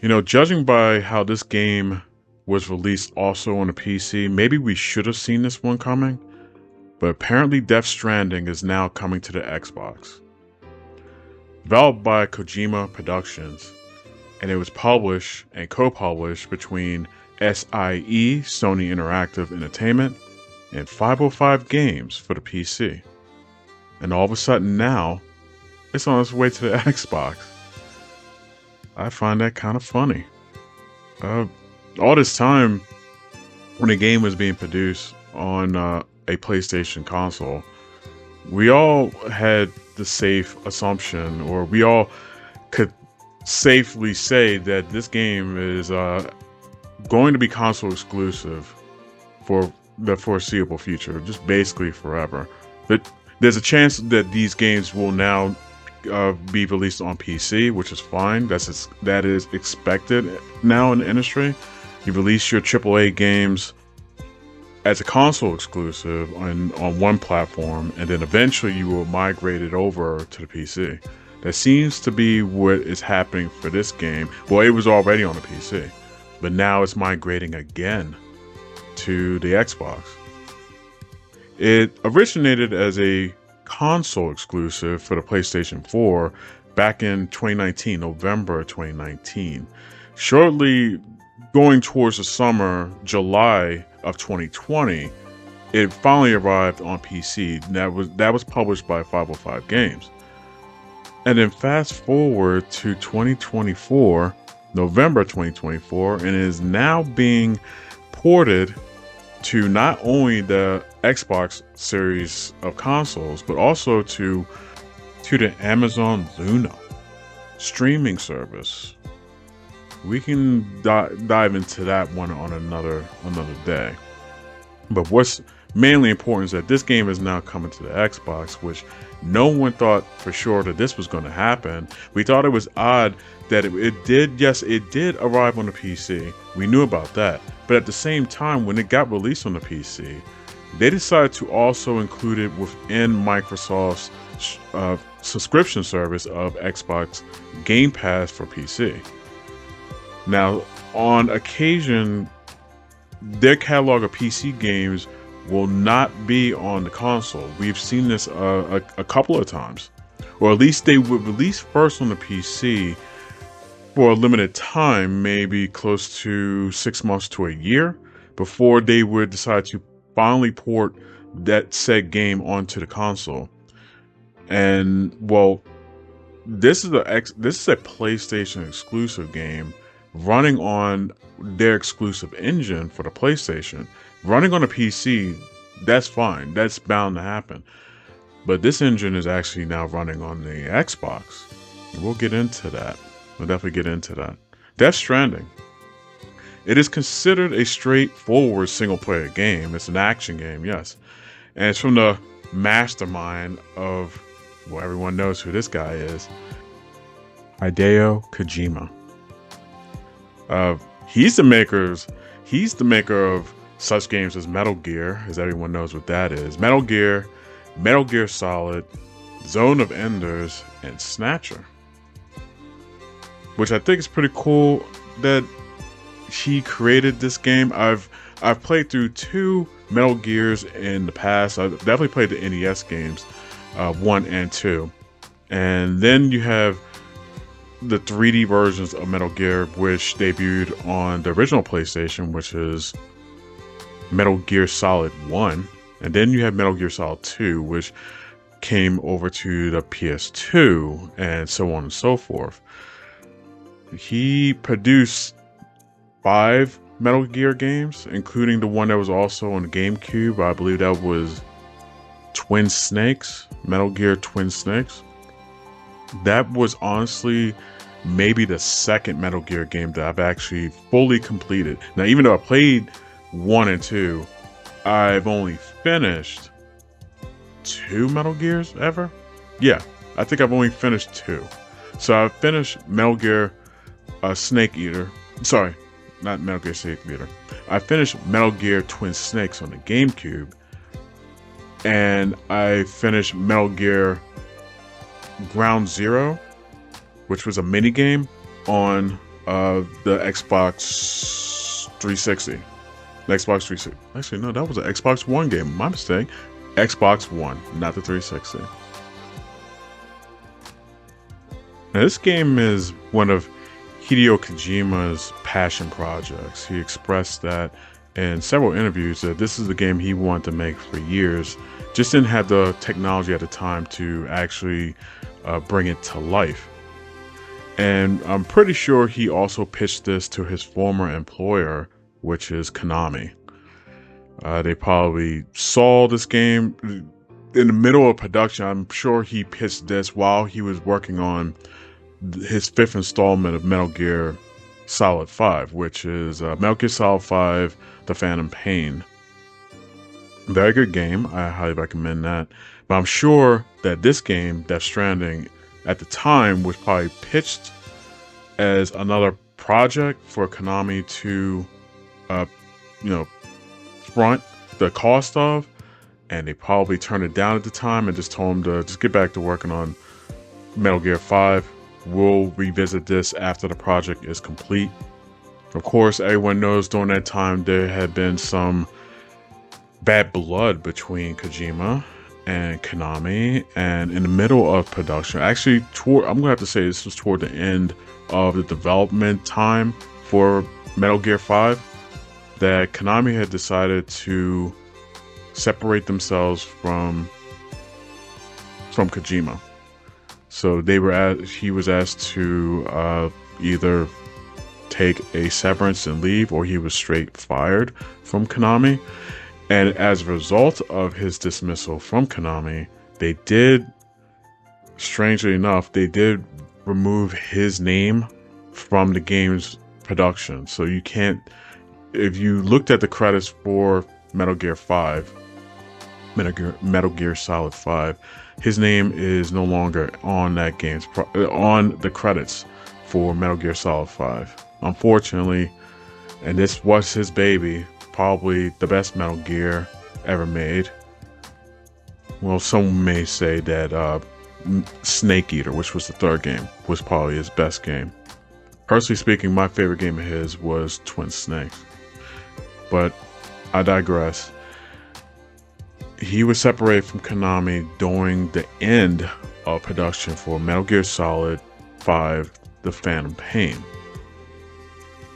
Judging by how this game was released also on the PC, maybe we should have seen this one coming, but apparently Death Stranding is now coming to the Xbox. Developed by Kojima Productions, and it was published and co-published between SIE, Sony Interactive Entertainment, and 505 Games for the PC. And all of a sudden now, it's on its way to the Xbox. I find that kind of funny. All this time, when the game was being produced on a PlayStation console, we all had the safe assumption, or we all could safely say that this game is going to be console exclusive for the foreseeable future, just basically forever. But there's a chance that these games will now be released on PC, which is fine. That is expected now in the industry. You release your AAA games as a console exclusive on one platform, and then eventually you will migrate it over to the PC. That seems to be what is happening for this game. Well, it was already on the PC, but now it's migrating again to the Xbox. It originated as a console exclusive for the PlayStation 4 back in 2019, November 2019. Shortly going towards the summer, July of 2020, it finally arrived on PC. That was published by 505 Games. And then fast forward to 2024, November 2024, and it is now being ported to not only the Xbox series of consoles, but also to the Amazon Luna streaming service. We can dive into that one on another day. But what's mainly important is that this game is now coming to the Xbox, which no one thought for sure that this was going to happen. We thought it was odd that it did arrive on the PC. We knew about that. But at the same time, when it got released on the PC, they decided to also include it within Microsoft's subscription service of Xbox Game Pass for PC. Now, on occasion, their catalog of PC games will not be on the console. We've seen this a couple of times. Or at least they would release first on the PC for a limited time, maybe close to 6 months to a year, before they would decide to finally port that said game onto the console. And well, this is a PlayStation exclusive game running on their exclusive engine for the PlayStation. Running on a PC, that's fine. That's bound to happen. But this engine is actually now running on the Xbox. We'll get into that. We'll definitely get into that. Death Stranding. It is considered a straightforward single-player game. It's an action game, yes. And it's from the mastermind of, well, everyone knows who this guy is, Hideo Kojima. He's the maker of such games as Metal Gear, as everyone knows what that is. Metal Gear Solid, Zone of Enders, and Snatcher. Which I think is pretty cool that he created this game. I've played through 2 Metal Gears in the past. I've definitely played the NES games, 1 and 2. And then you have the 3D versions of Metal Gear, which debuted on the original PlayStation, which is Metal Gear Solid 1. And then you have Metal Gear Solid 2, which came over to the PS2, and so on and so forth. He produced 5 Metal Gear games, including the one that was also on the GameCube. I believe that was Twin Snakes, Metal Gear Twin Snakes. That was honestly maybe the second Metal Gear game that I've actually fully completed. Now, even though I played 1 and 2, I've only finished 2 Metal Gears ever. Yeah, I think I've only finished 2. So I finished Metal Gear Snake Eater. Sorry, not Metal Gear Snake Eater. I finished Metal Gear Twin Snakes on the GameCube. And I finished Metal Gear Ground Zero, which was a mini game on the Xbox 360. The Xbox 360. Actually, no, that was an Xbox One game. My mistake. Xbox One, not the 360. Now, this game is one of Hideo Kojima's passion projects. He expressed that in several interviews that this is the game he wanted to make for years. Just didn't have the technology at the time to actually bring it to life. And I'm pretty sure he also pitched this to his former employer, which is Konami. They probably saw this game in the middle of production. I'm sure he pitched this while he was working on his fifth installment of Metal Gear Solid 5, which is Metal Gear Solid 5, The Phantom Pain. Very good game. I highly recommend that. But I'm sure that this game, Death Stranding, at the time was probably pitched as another project for Konami to, front the cost of, and they probably turned it down at the time and just told him to just get back to working on Metal Gear 5. We'll revisit this after the project is complete. Of course, everyone knows during that time there had been some bad blood between Kojima and Konami, and in the middle of production, actually, I'm gonna have to say this was toward the end of the development time for Metal Gear 5, that Konami had decided to separate themselves from Kojima. So he was asked to either take a severance and leave, or he was straight fired from Konami. And as a result of his dismissal from Konami, they did, strangely enough, they did remove his name from the game's production. So you can't, if you looked at the credits for Metal Gear 5, Metal Gear Solid 5, his name is no longer on that game's on the credits for Metal Gear Solid 5. Unfortunately, and this was his baby, probably the best Metal Gear ever made. Well, some may say that Snake Eater, which was the third game, was probably his best game. Personally speaking, my favorite game of his was Twin Snakes. But I digress. He was separated from Konami during the end of production for Metal Gear Solid 5, The Phantom Pain.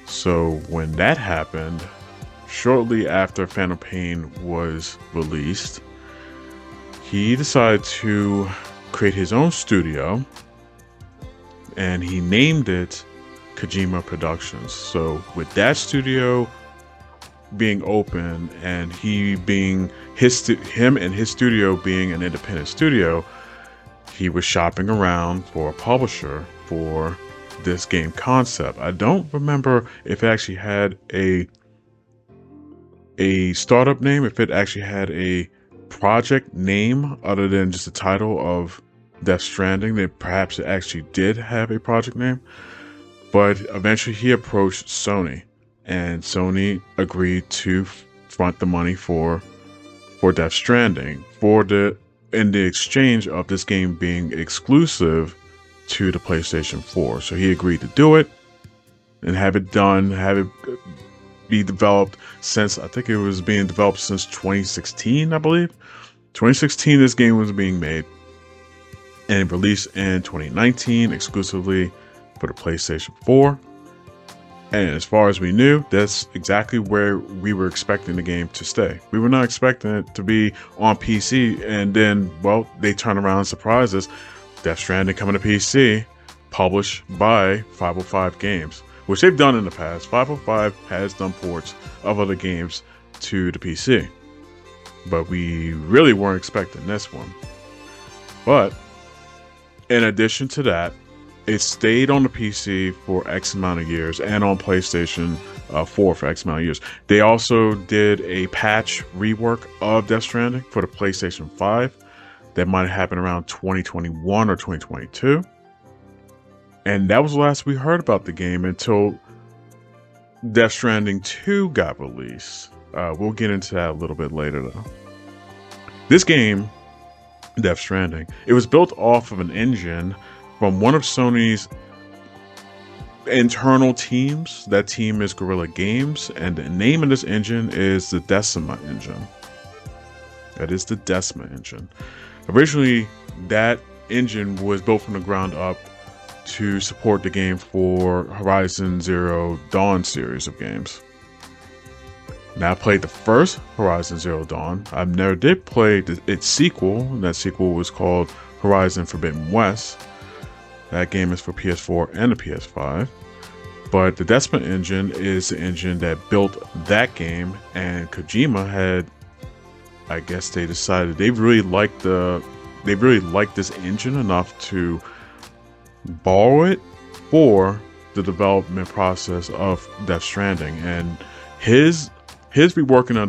So when that happened, shortly after Phantom Pain was released, he decided to create his own studio, and he named it Kojima Productions. So with that studio being open, and him and his studio being an independent studio, he was shopping around for a publisher for this game concept. I don't remember if it actually had a startup name, if it actually had a project name other than just the title of Death Stranding. That perhaps it actually did have a project name, but eventually he approached Sony, and Sony agreed to front the money for Death Stranding in the exchange of this game being exclusive to the PlayStation 4. So he agreed to do it and have it be developed since, I think it was being developed since 2016, I believe. 2016 this game was being made, and it released in 2019 exclusively for the PlayStation 4. And as far as we knew, that's exactly where we were expecting the game to stay. We were not expecting it to be on PC, and then, well, they turn around and surprise us. Death Stranding coming to PC, published by 505 Games, which they've done in the past. 505 has done ports of other games to the PC, but we really weren't expecting this one. But in addition to that, it stayed on the PC for X amount of years, and on PlayStation 4 for X amount of years. They also did a patch rework of Death Stranding for the PlayStation 5 that might have happened around 2021 or 2022. And that was the last we heard about the game until Death Stranding 2 got released. We'll get into that a little bit later, though. This game, Death Stranding, it was built off of an engine from one of Sony's internal teams. That team is Guerrilla Games, and the name of this engine is the Decima engine. That is the Decima engine. Originally, that engine was built from the ground up to support the game for Horizon Zero Dawn series of games. Now, I played the first Horizon Zero Dawn. I never did play its sequel. That sequel was called Horizon Forbidden West. That game is for PS4 and the PS5. But the Decima engine is the engine that built that game, and Kojima had, I guess they decided they really liked this engine enough to borrow it for the development process of Death Stranding. And his reworking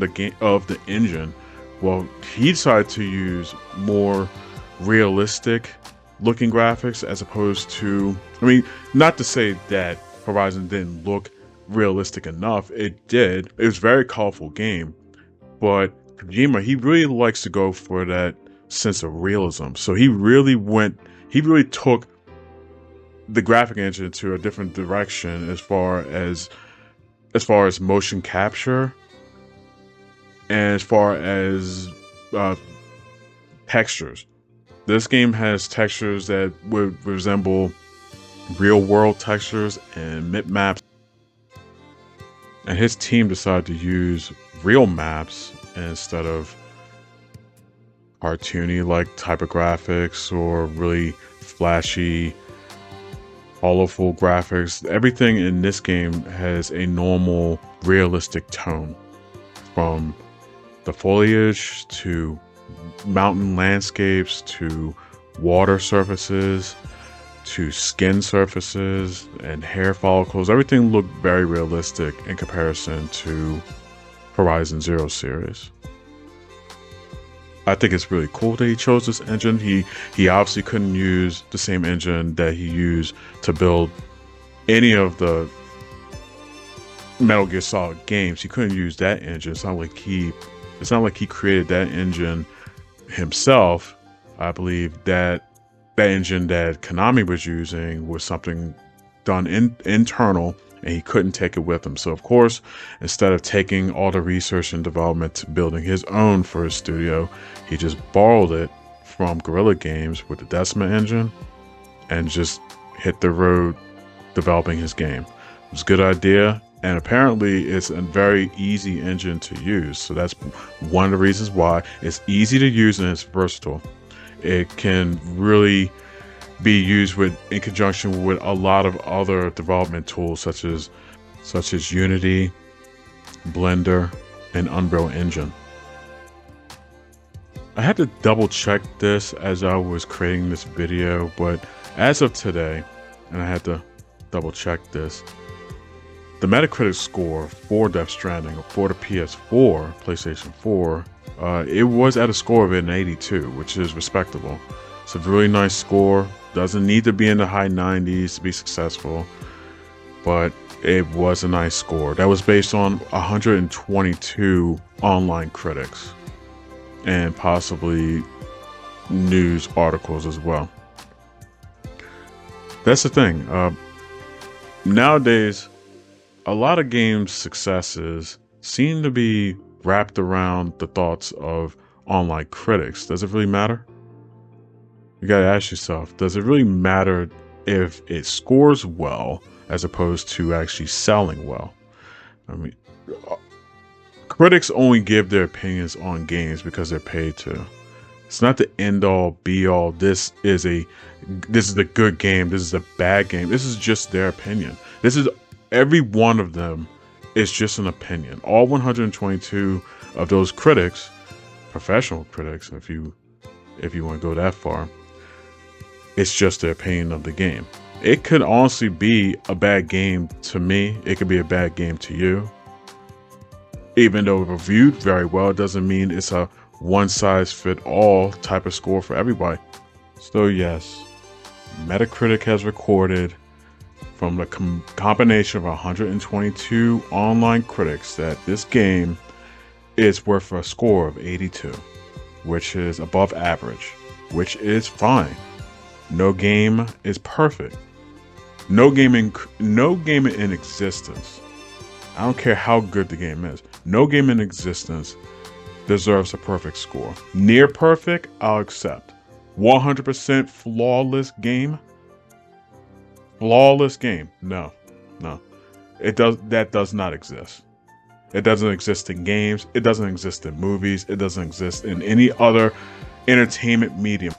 of the engine, well, he decided to use more realistic looking graphics as opposed to, I mean, not to say that Horizon didn't look realistic enough. It did. It was a very colorful game, but Kojima, he really likes to go for that sense of realism. So he really took the graphic engine to a different direction as far as motion capture and as far as textures. This game has textures that would resemble real world textures and map maps. And his team decided to use real maps instead of cartoony like type of graphics or really flashy, colorful graphics. Everything in this game has a normal, realistic tone, from the foliage to mountain landscapes to water surfaces to skin surfaces and hair follicles. Everything looked very realistic in comparison to Horizon Zero series. I think it's really cool that he chose this engine. He obviously couldn't use the same engine that he used to build any of the Metal Gear Solid games. He couldn't use that engine. It's not like he created that engine himself. I believe that engine that Konami was using was something done internal, and he couldn't take it with him. So of course, instead of taking all the research and development to building his own for his studio, he just borrowed it from Guerrilla Games with the Decima engine and just hit the road developing his game. It was a good idea, and apparently it's a very easy engine to use. So that's one of the reasons why it's easy to use and it's versatile. It can really be used in conjunction with a lot of other development tools such as Unity, Blender, and Unreal Engine. I had to double check this as I was creating this video, but as of today, and I had to double check this, the Metacritic score for Death Stranding for the PS4, PlayStation 4, it was at a score of an 82, which is respectable. It's a really nice score. Doesn't need to be in the high 90s to be successful, but it was a nice score. That was based on 122 online critics and possibly news articles as well. That's the thing. Nowadays, a lot of games' successes seem to be wrapped around the thoughts of online critics. Does it really matter? You gotta ask yourself, does it really matter if it scores well as opposed to actually selling well? I mean, critics only give their opinions on games because they're paid to. It's not the end all be all. This is a good game. This is a bad game. This is just their opinion. Every one of them is just an opinion. All 122 of those critics, professional critics, if you want to go that far, it's just their opinion of the game. It could honestly be a bad game to me. It could be a bad game to you. Even though reviewed very well, it doesn't mean it's a one-size-fit-all type of score for everybody. So yes, Metacritic has recorded from the combination of 122 online critics that this game is worth a score of 82, which is above average, which is fine. No game is perfect. No game in existence. I don't care how good the game is. No game in existence deserves a perfect score. Near perfect, I'll accept. 100% flawless game. Flawless game. No. That does not exist. It doesn't exist in games. It doesn't exist in movies. It doesn't exist in any other entertainment medium.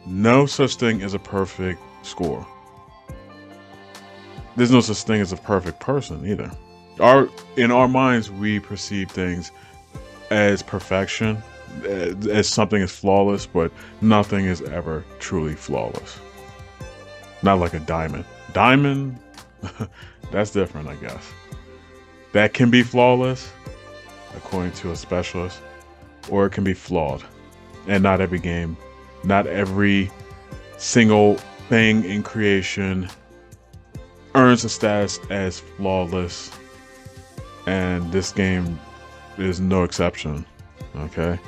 No such thing as a perfect score. There's no such thing as a perfect person either. In our minds, we perceive things as perfection, as something is flawless, but nothing is ever truly flawless. Not like a diamond. Diamond, that's different, I guess. That can be flawless, according to a specialist, or it can be flawed. And not every single thing in creation earns a status as flawless, and this game is no exception. Okay,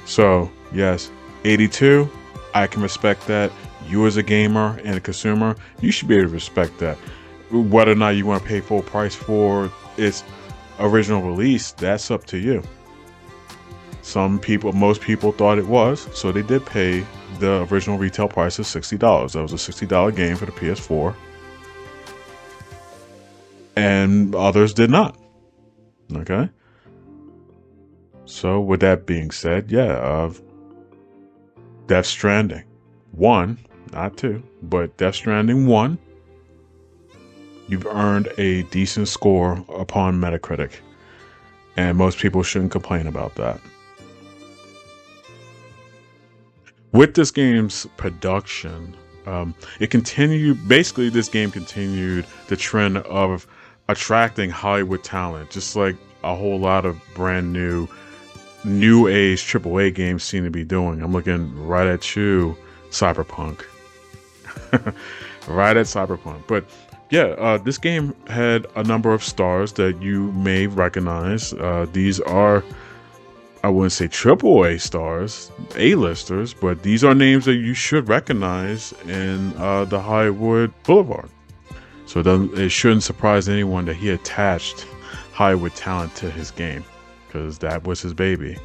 so yes, 82, I can respect that. You as a gamer and a consumer, you should be able to respect that. Whether or not you want to pay full price for its original release, that's up to you. Most people thought it was, so they did pay the original retail price of $60. That was a $60 game for the PS4. And others did not. Okay? So, with that being said, Death Stranding 1, not 2, but Death Stranding 1, you've earned a decent score upon Metacritic. And most people shouldn't complain about that. With this game's production, this game continued the trend of attracting Hollywood talent, just like a whole lot of brand new age AAA games seem to be doing. I'm looking right at you, Cyberpunk. Right at Cyberpunk. But yeah, this game had a number of stars that you may recognize. These are, I wouldn't say AAA stars, A-listers, but these are names that you should recognize in the Hollywood Boulevard. So it shouldn't surprise anyone that he attached Hollywood talent to his game, because that was his baby.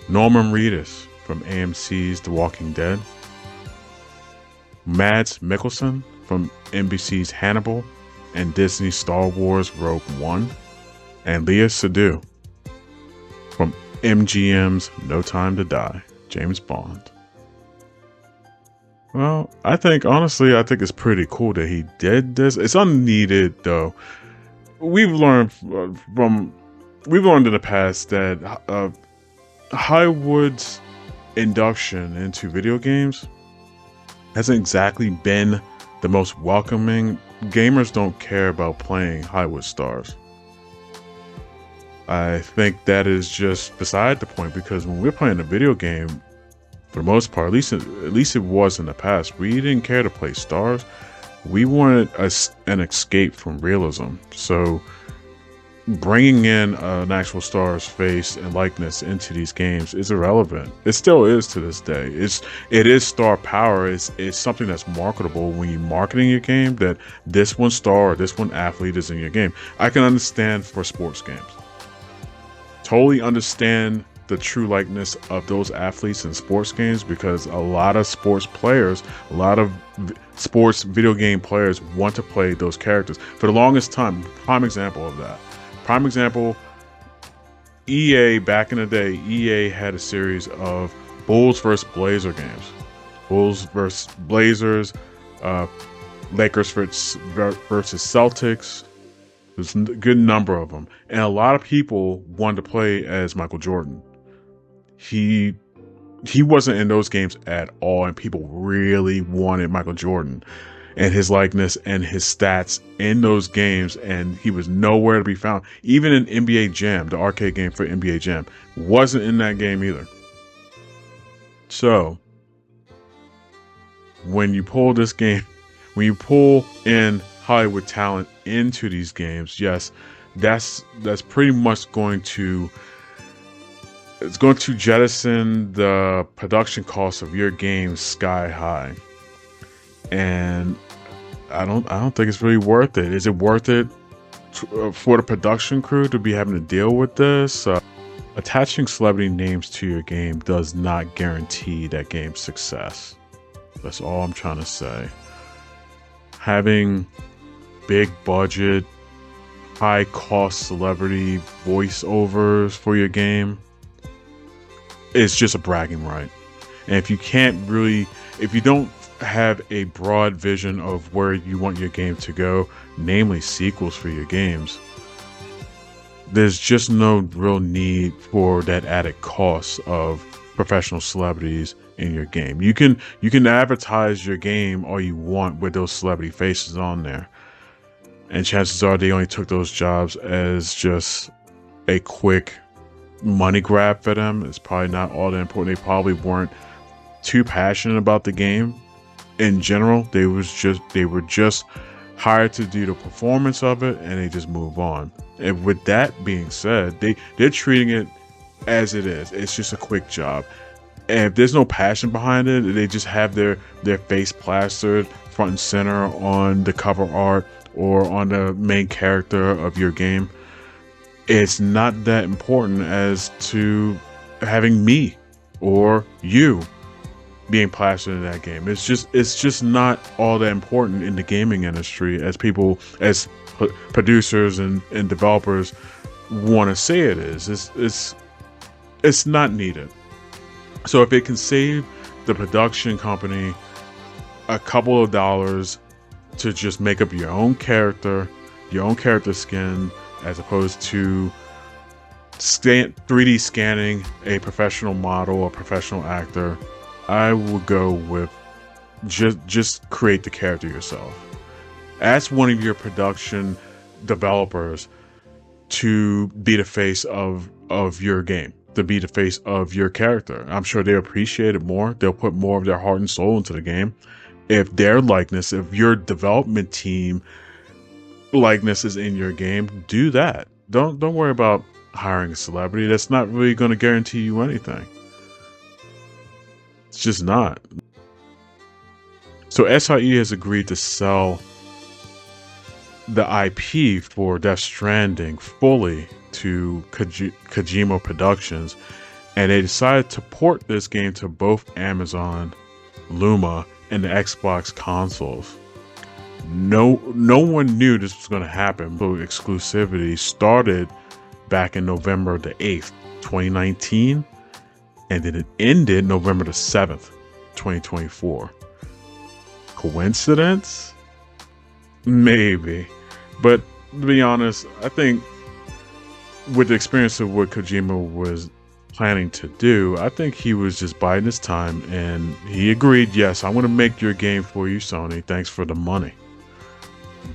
Norman Reedus from AMC's The Walking Dead. Mads Mikkelsen from NBC's Hannibal and Disney's Star Wars Rogue One. And Léa Seydoux from MGM's No Time to Die, James Bond. Well, I think it's pretty cool that he did this. It's unneeded, though. We've learned in the past that Hollywood's induction into video games hasn't exactly been the most welcoming. Gamers don't care about playing Hollywood stars. I think that is just beside the point, because when we're playing a video game, for the most part, at least it was in the past, we didn't care to play stars. We wanted an escape from realism. So bringing in an actual star's face and likeness into these games is irrelevant. It still is to this day. It is star power. It's something that's marketable when you're marketing your game, that this one star or this one athlete is in your game. I can understand for sports games. Totally understand the true likeness of those athletes in sports games, because a lot of sports video game players want to play those characters. For the longest time, prime example of that. Prime example, EA, back in the day, EA had a series of Bulls versus Blazer games. Bulls versus Blazers, Lakers versus Celtics. There's a good number of them. And a lot of people wanted to play as Michael Jordan. He wasn't in those games at all, and people really wanted Michael Jordan and his likeness and his stats in those games, and he was nowhere to be found. Even in NBA Jam, the arcade game for NBA Jam, wasn't in that game either. So, when you pull in Hollywood talent into these games, yes, that's pretty much going to jettison the production costs of your game sky high. And I don't think it's really worth it. Is it worth it for the production crew to be having to deal with this? Attaching celebrity names to your game does not guarantee that game's success. That's all I'm trying to say. Having big budget, high cost celebrity voiceovers for your game is just a bragging right. And if you don't have a broad vision of where you want your game to go, namely sequels for your games, there's just no real need for that added cost of professional celebrities in your game. You can advertise your game all you want with those celebrity faces on there, and chances are they only took those jobs as just a quick money grab for them. It's probably not all that important. They probably weren't too passionate about the game in general. They were just hired to do the performance of it, and they just move on. And with that being said, they're treating it as it is. It's just a quick job. And if there's no passion behind it, they just have their face plastered front and center on the cover art or on the main character of your game. It's not that important as to having me or you being plastered in that game. It's just not all that important in the gaming industry as producers and developers want to say it is. It's not needed. So if it can save the production company a couple of dollars to just make up your own character skin, as opposed to 3D scanning a professional model or professional actor, I would go with just create the character yourself. Ask one of your production developers to be the face of your game, to be the face of your character. I'm sure they appreciate it more. They'll put more of their heart and soul into the game. If your development team likeness is in your game, do that. Don't worry about hiring a celebrity. That's not really going to guarantee you anything. It's just not. So SIE has agreed to sell the IP for Death Stranding fully to Kojima Productions, and they decided to port this game to both Amazon Luma and the Xbox consoles. No one knew this was going to happen. So exclusivity started back in November the 8th, 2019, and then it ended November the 7th, 2024. Coincidence? Maybe. But to be honest, I think with the experience of what Kojima was planning to do, I think he was just biding his time, and he agreed, yes, I'm going to make your game for you, Sony. Thanks for the money.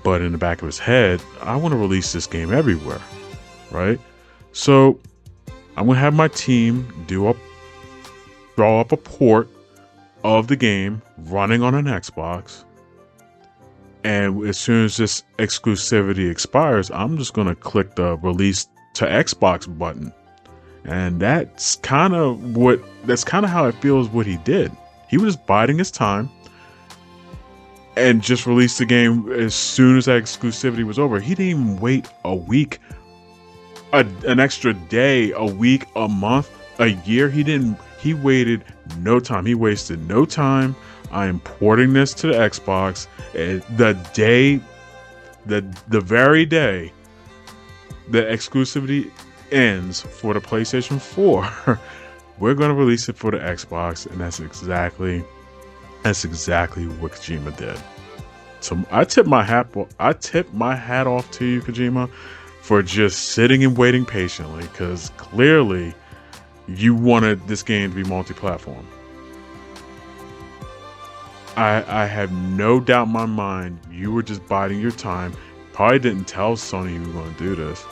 But in the back of his head, I want to release this game everywhere, right? So I'm going to have my team draw up a port of the game running on an Xbox. And as soon as this exclusivity expires, I'm just going to click the release to Xbox button. And that's kind of how it feels what he did. He was biding his time and just released the game as soon as that exclusivity was over. He didn't even wait a week, an extra day, a week, a month, a year. He waited no time. He wasted no time. I am porting this to the Xbox. The very day the exclusivity ends for the PlayStation 4, we're going to release it for the Xbox, and that's exactly what Kojima did. So I tip my hat off to you, Kojima, for just sitting and waiting patiently, because clearly you wanted this game to be multi-platform. I have no doubt in my mind you were just biding your time. Probably didn't tell Sony you were going to do this.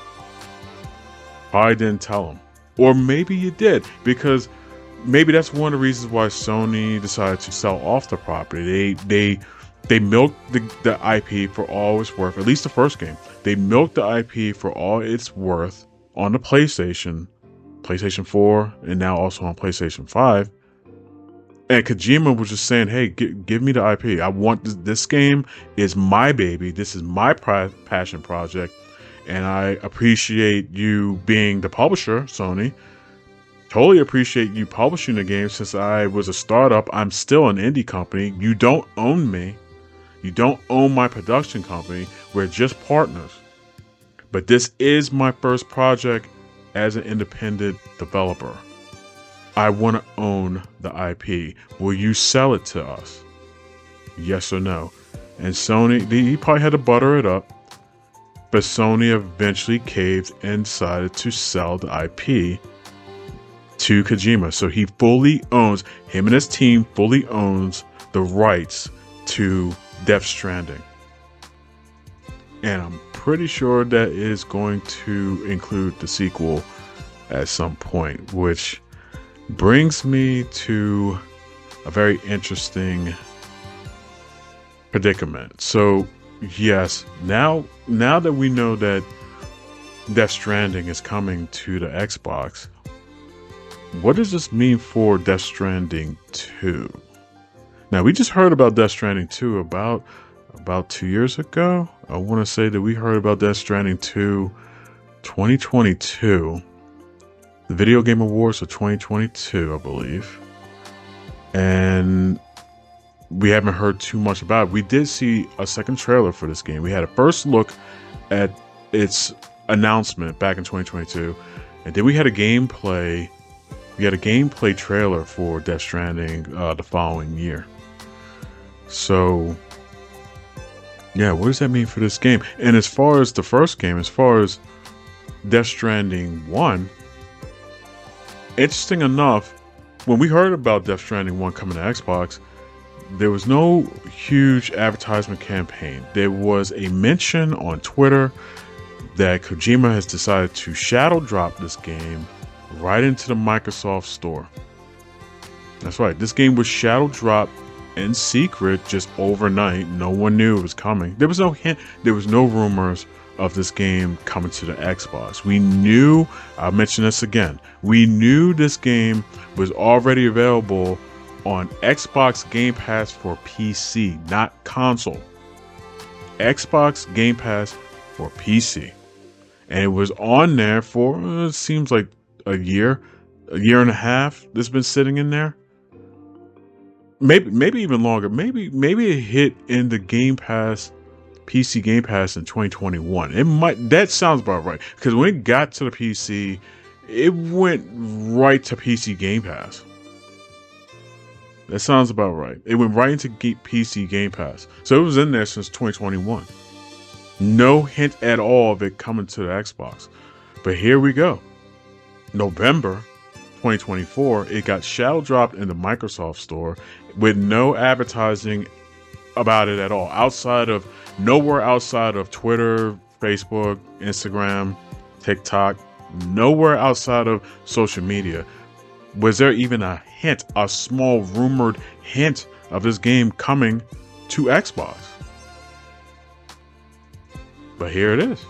Probably didn't tell them. Or maybe you did, because maybe that's one of the reasons why Sony decided to sell off the property. They milked the IP for all it's worth, at least the first game. They milked the IP for all it's worth on the PlayStation 4, and now also on PlayStation 5. And Kojima was just saying, "Hey, give me the IP. I want this game is my baby. This is my passion project, and I appreciate you being the publisher, Sony. Totally appreciate you publishing the game. Since I was a startup, I'm still an indie company. You don't own me. You don't own my production company. We're just partners. But this is my first project as an independent developer. I want to own the IP. Will you sell it to us? Yes or no?" And Sony, he probably had to butter it up, but Sony eventually caved and decided to sell the IP to Kojima. So he fully owns, him and his team fully owns the rights to Death Stranding. And I'm pretty sure that is going to include the sequel at some point, which brings me to a very interesting predicament. So yes, now that we know that Death Stranding is coming to the Xbox, what does this mean for Death Stranding 2? Now, we just heard about Death Stranding 2 about 2 years ago. I want to say that we heard about Death Stranding 2 2022. The Video Game Awards of 2022, I believe. And we haven't heard too much about it. We did see a second trailer for this game. We had a first look at its announcement back in 2022. And then we had a gameplay trailer for Death Stranding the following year. So, yeah, what does that mean for this game? And as far as the first game, as far as Death Stranding 1, interesting enough, when we heard about Death Stranding 1 coming to Xbox, there was no huge advertisement campaign. There was a mention on Twitter that Kojima has decided to shadow drop this game right into the Microsoft Store. That's right, this game was shadow dropped in secret just overnight. No one knew it was coming. There was no hint, there was no rumors of this game coming to the Xbox. We knew, I'll mention this again, we knew this game was already available on Xbox Game Pass for PC, not console. Xbox Game Pass for PC. And it was on there for, it seems like a year and a half. This has been sitting in there. Maybe even longer. Maybe it hit in the Game Pass, PC Game Pass in 2021. It might. That sounds about right. Because when it got to the PC, it went right to PC Game Pass. That sounds about right. It went right into PC Game Pass. So it was in there since 2021. No hint at all of it coming to the Xbox. But here we go. November 2024, it got shadow dropped in the Microsoft Store with no advertising about it at all. Nowhere outside of Twitter, Facebook, Instagram, TikTok, nowhere outside of social media was there even a hint, a small rumored hint of this game coming to Xbox. But here it is.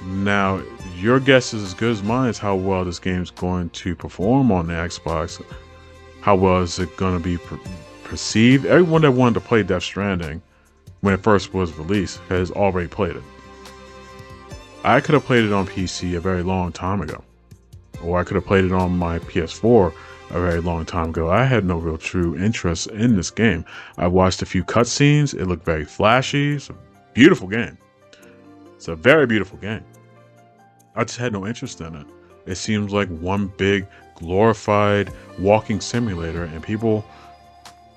Now, your guess is as good as mine as how well this game is going to perform on the Xbox. How well is it going to be perceived? Everyone that wanted to play Death Stranding when it first was released has already played it. I could have played it on PC a very long time ago. Or I could have played it on my PS4 a very long time ago. I had no real true interest in this game. I watched a few cutscenes. It looked very flashy. It's a beautiful game. It's a very beautiful game. I just had no interest in it. It seems like one big glorified walking simulator, and people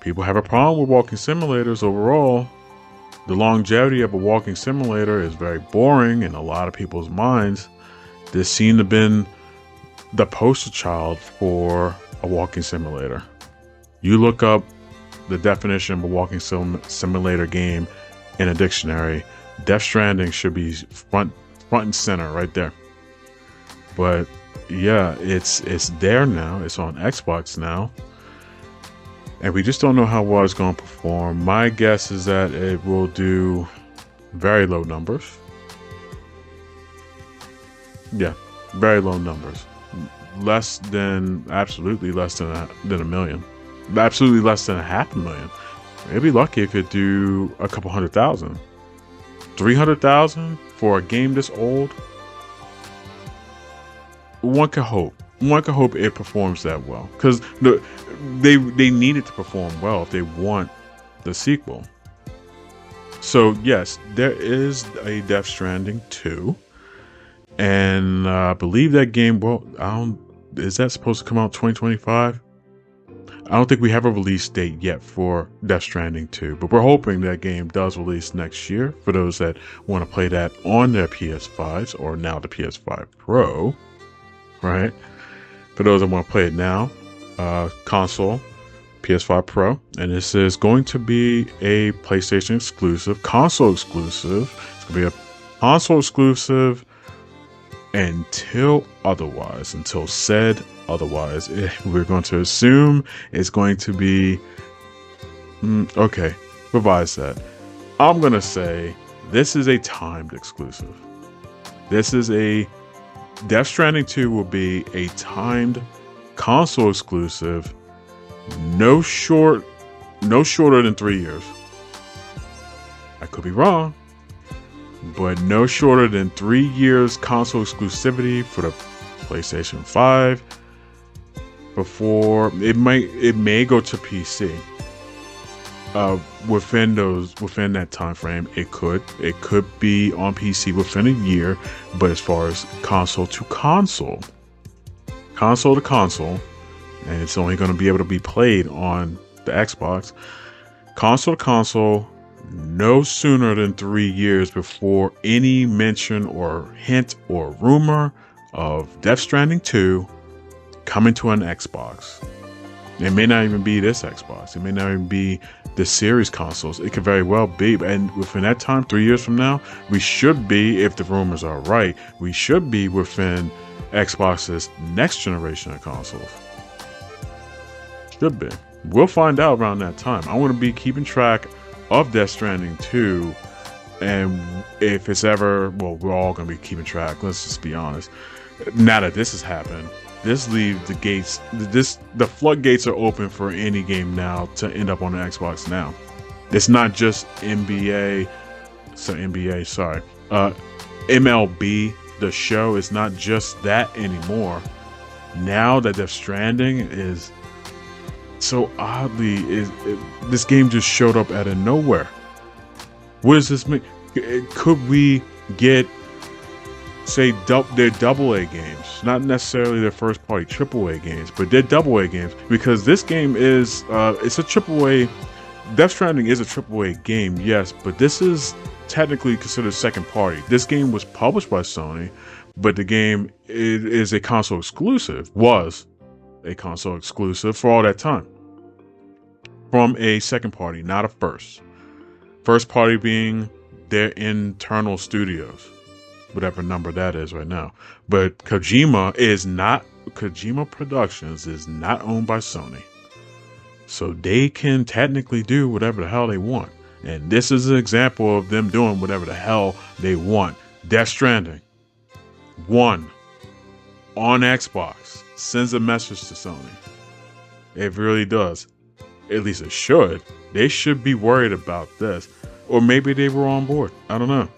have a problem with walking simulators overall. The longevity of a walking simulator is very boring in a lot of people's minds. This seemed to have been the poster child for a walking simulator. You look up the definition of a walking simulator game in a dictionary, Death Stranding should be front and center right there. But yeah, it's there now. It's on Xbox now. And we just don't know how well it's going to perform. My guess is that it will do very low numbers. Yeah, very low numbers. Absolutely less than a million. Absolutely less than 500,000. Maybe be lucky if it do a couple 100,000. 300,000 for a game this old. One could hope. One could hope it performs that well, because they need it to perform well if they want the sequel. So yes, there is a Death Stranding 2, and I believe that game. Well, is that supposed to come out 2025? I don't think we have a release date yet for Death Stranding 2, but we're hoping that game does release next year for those that want to play that on their PS5s or now the PS5 Pro, right? For those that want to play it now, console, PS5 Pro, and this is going to be a PlayStation exclusive, console exclusive. It's going to be a console exclusive until said otherwise. We're going to assume it's going to be okay. Revise that. I'm going to say this is a timed exclusive. This is a Death Stranding 2 will be a timed console exclusive, no shorter than 3 years. I could be wrong, but no shorter than 3 years console exclusivity for the PlayStation 5 before it may go to PC. Within that time frame, it could be on PC within a year, but as far as console to console, and it's only going to be able to be played on the Xbox, console to console, no sooner than 3 years before any mention or hint or rumor of Death Stranding 2 coming to an Xbox. It may not even be this Xbox. It may not even be the series consoles. It could very well be. And within that time, 3 years from now, we should be, if the rumors are right, we should be within Xbox's next generation of consoles. Should be. We'll find out around that time. I want to be keeping track of Death Stranding 2. And if it's ever, well, we're all going to be keeping track. Let's just be honest. Now that this has happened, this leaves the gates. The floodgates are open for any game now to end up on the Xbox now. It's not just MLB, the show. It's not just that anymore. Now that Death Stranding is so oddly, this game just showed up out of nowhere. What does this mean? Could we get, say, their AA games, not necessarily their first party AAA games, but their AA games, because this game is it's a AAA. Death Stranding is a AAA game, yes, but this is technically considered second party. This game was published by Sony, but the game is a console exclusive. Was a console exclusive for all that time from a second party, not a first. First party being their internal studios, whatever number that is right now. But Kojima Productions is not owned by Sony. So they can technically do whatever the hell they want. And this is an example of them doing whatever the hell they want. Death Stranding 1 on Xbox sends a message to Sony. It really does. At least it should. They should be worried about this. Or maybe they were on board. I don't know.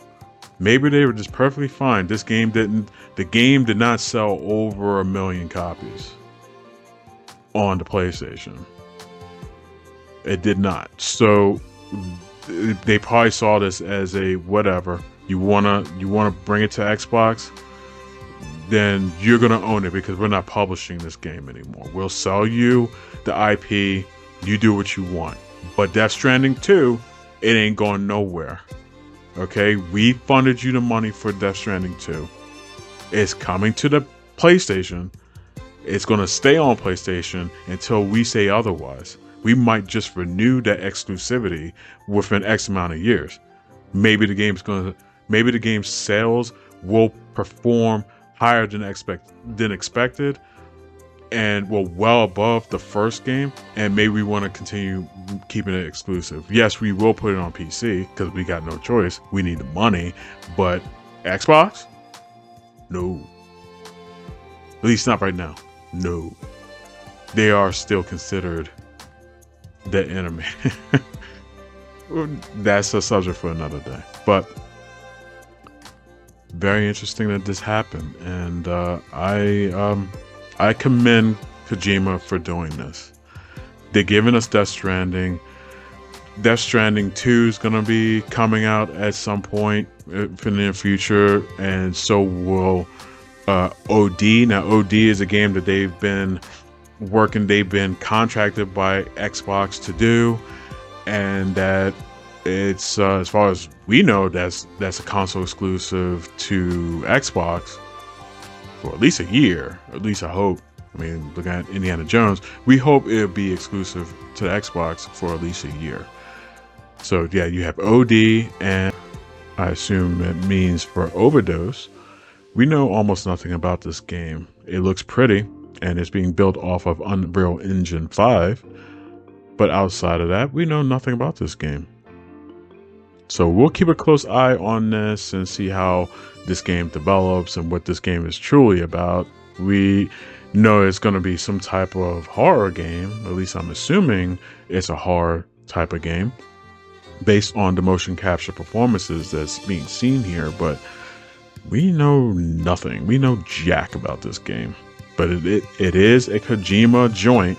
Maybe they were just perfectly fine. The game did not sell over 1 million copies on the PlayStation. It did not. So they probably saw this as a whatever. You wanna bring it to Xbox? Then you're gonna own it, because we're not publishing this game anymore. We'll sell you the IP. You do what you want. But Death Stranding 2, it ain't going nowhere. Okay, we funded you the money for Death Stranding 2. It's coming to the PlayStation. It's going to stay on PlayStation until we say otherwise. We might just renew that exclusivity within X amount of years. Maybe the game's sales will perform higher than expected, and well above the first game, and maybe we want to continue keeping it exclusive. Yes, we will put it on PC because we got no choice. We need the money, but Xbox? No. At least not right now. No. They are still considered the enemy. That's a subject for another day. But very interesting that this happened, and I commend Kojima for doing this. They're giving us Death Stranding. Death Stranding 2 is going to be coming out at some point in the near future, and so will OD. Now, OD is a game that they've been contracted by Xbox to do, and that it's as far as we know, that's a console exclusive to Xbox for at least a year. At least I hope. I mean, looking at Indiana Jones, we hope it'll be exclusive to the Xbox for at least a year. So yeah, you have OD, and I assume it means for Overdose. We know almost nothing about this game. It looks pretty, and it's being built off of Unreal Engine 5. But outside of that, we know nothing about this game. So we'll keep a close eye on this and see how this game develops and what this game is truly about. We know it's going to be some type of horror game. At least I'm assuming it's a horror type of game based on the motion capture performances that's being seen here. But we know nothing. We know jack about this game. But it is a Kojima joint.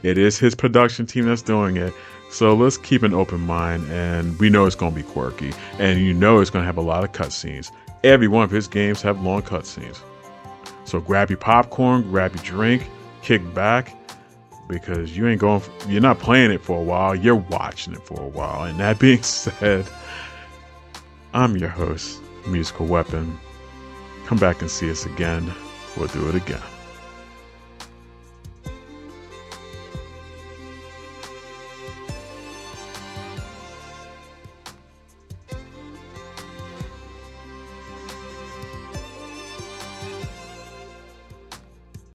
It is his production team that's doing it. So let's keep an open mind, and we know it's going to be quirky, and you know it's going to have a lot of cutscenes. Every one of his games have long cutscenes. So grab your popcorn, grab your drink, kick back, because you're not playing it for a while, you're watching it for a while. And that being said, I'm your host, Musical Weapon. Come back and see us again. We'll do it again.